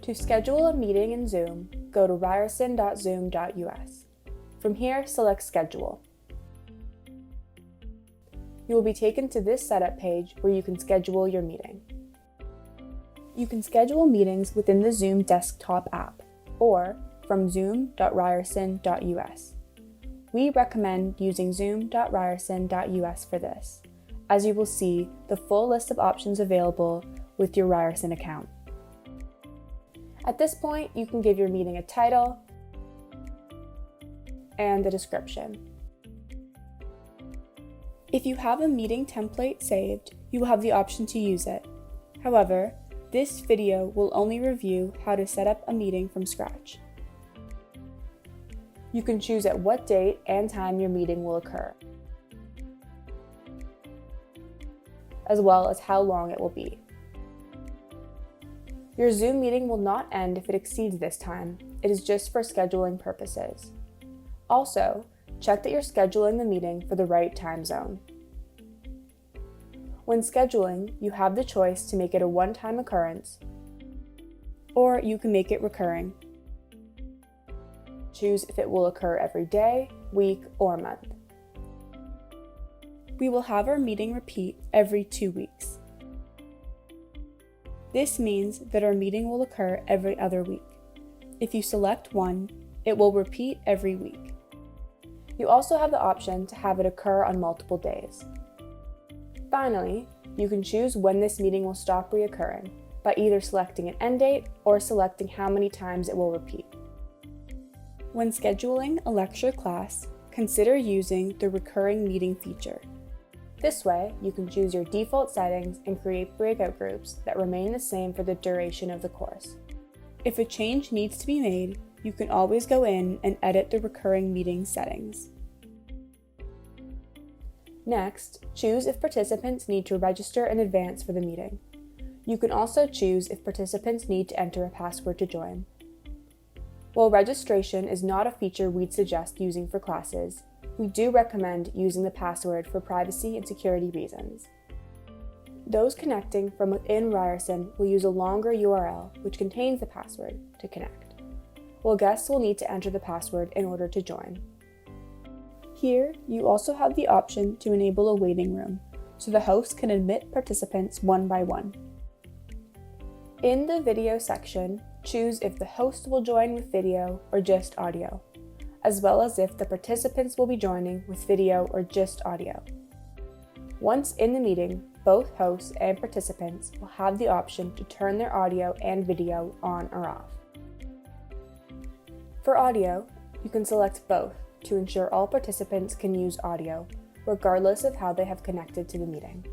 To schedule a meeting in Zoom, go to ryerson.zoom.us. From here, select Schedule. You will be taken to this setup page where you can schedule your meeting. You can schedule meetings within the Zoom desktop app or from zoom.ryerson.us. We recommend using zoom.ryerson.us for this, as you will see the full list of options available with your Ryerson account. At this point, you can give your meeting a title and a description. If you have a meeting template saved, you will have the option to use it. However, this video will only review how to set up a meeting from scratch. You can choose at what date and time your meeting will occur, as well as how long it will be. Your Zoom meeting will not end if it exceeds this time. It is just for scheduling purposes. Also, check that you're scheduling the meeting for the right time zone. When scheduling, you have the choice to make it a one-time occurrence, or you can make it recurring. Choose if it will occur every day, week, or month. We will have our meeting repeat every 2 weeks. This means that our meeting will occur every other week. If you select one, it will repeat every week. You also have the option to have it occur on multiple days. Finally, you can choose when this meeting will stop reoccurring by either selecting an end date or selecting how many times it will repeat. When scheduling a lecture class, consider using the recurring meeting feature. This way, you can choose your default settings and create breakout groups that remain the same for the duration of the course. If a change needs to be made, you can always go in and edit the recurring meeting settings. Next, choose if participants need to register in advance for the meeting. You can also choose if participants need to enter a password to join. While registration is not a feature we'd suggest using for classes, we do recommend using the password for privacy and security reasons. Those connecting from within Ryerson will use a longer URL which contains the password to connect, while guests will need to enter the password in order to join. Here, you also have the option to enable a waiting room, so the host can admit participants one by one. In the video section, choose if the host will join with video or just audio, as well as if the participants will be joining with video or just audio. Once in the meeting, both hosts and participants will have the option to turn their audio and video on or off. For audio, you can select both to ensure all participants can use audio, regardless of how they have connected to the meeting.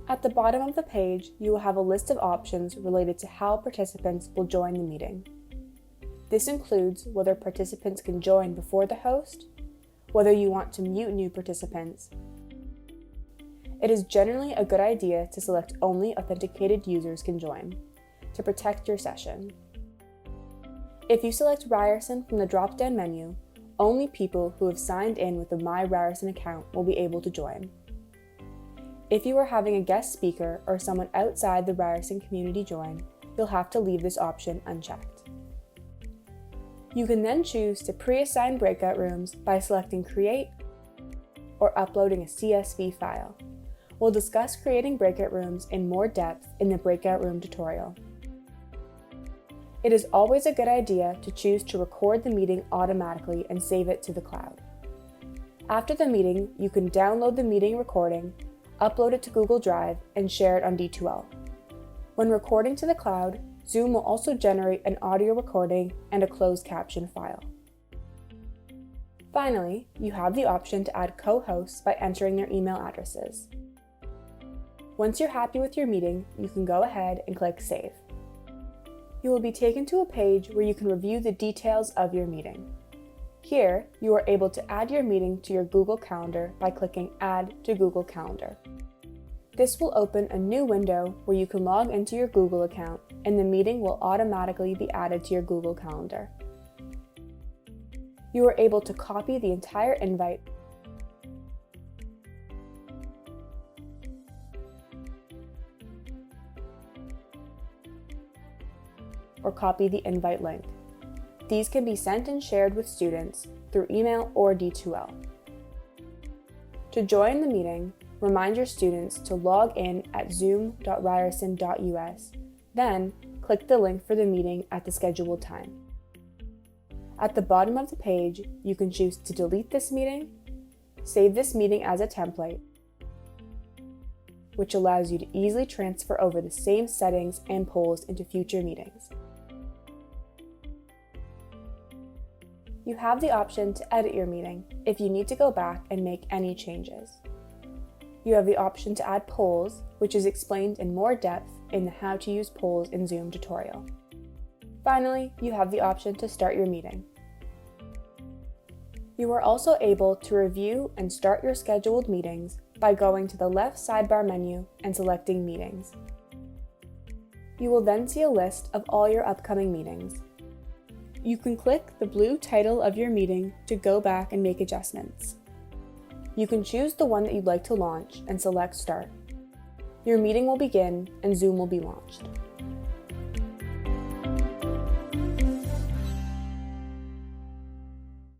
At the bottom of the page, you will have a list of options related to how participants will join the meeting. This includes whether participants can join before the host, whether you want to mute new participants. It is generally a good idea to select only authenticated users can join, to protect your session. If you select Ryerson from the drop-down menu, only people who have signed in with the My Ryerson account will be able to join. If you are having a guest speaker or someone outside the Ryerson community join, you'll have to leave this option unchecked. You can then choose to pre-assign breakout rooms by selecting Create or uploading a CSV file. We'll discuss creating breakout rooms in more depth in the breakout room tutorial. It is always a good idea to choose to record the meeting automatically and save it to the cloud. After the meeting, you can download the meeting recording, upload it to Google Drive, and share it on D2L. When recording to the cloud, Zoom will also generate an audio recording and a closed caption file. Finally, you have the option to add co-hosts by entering their email addresses. Once you're happy with your meeting, you can go ahead and click Save. You will be taken to a page where you can review the details of your meeting. Here, you are able to add your meeting to your Google Calendar by clicking Add to Google Calendar. This will open a new window where you can log into your Google account and the meeting will automatically be added to your Google Calendar. You are able to copy the entire invite or copy the invite link. These can be sent and shared with students through email or D2L. To join the meeting, remind your students to log in at zoom.ryerson.us, then click the link for the meeting at the scheduled time. At the bottom of the page, you can choose to delete this meeting, save this meeting as a template, which allows you to easily transfer over the same settings and polls into future meetings. You have the option to edit your meeting if you need to go back and make any changes. You have the option to add polls, which is explained in more depth in the How to Use Polls in Zoom tutorial. Finally, you have the option to start your meeting. You are also able to review and start your scheduled meetings by going to the left sidebar menu and selecting Meetings. You will then see a list of all your upcoming meetings. You can click the blue title of your meeting to go back and make adjustments. You can choose the one that you'd like to launch and select Start. Your meeting will begin and Zoom will be launched.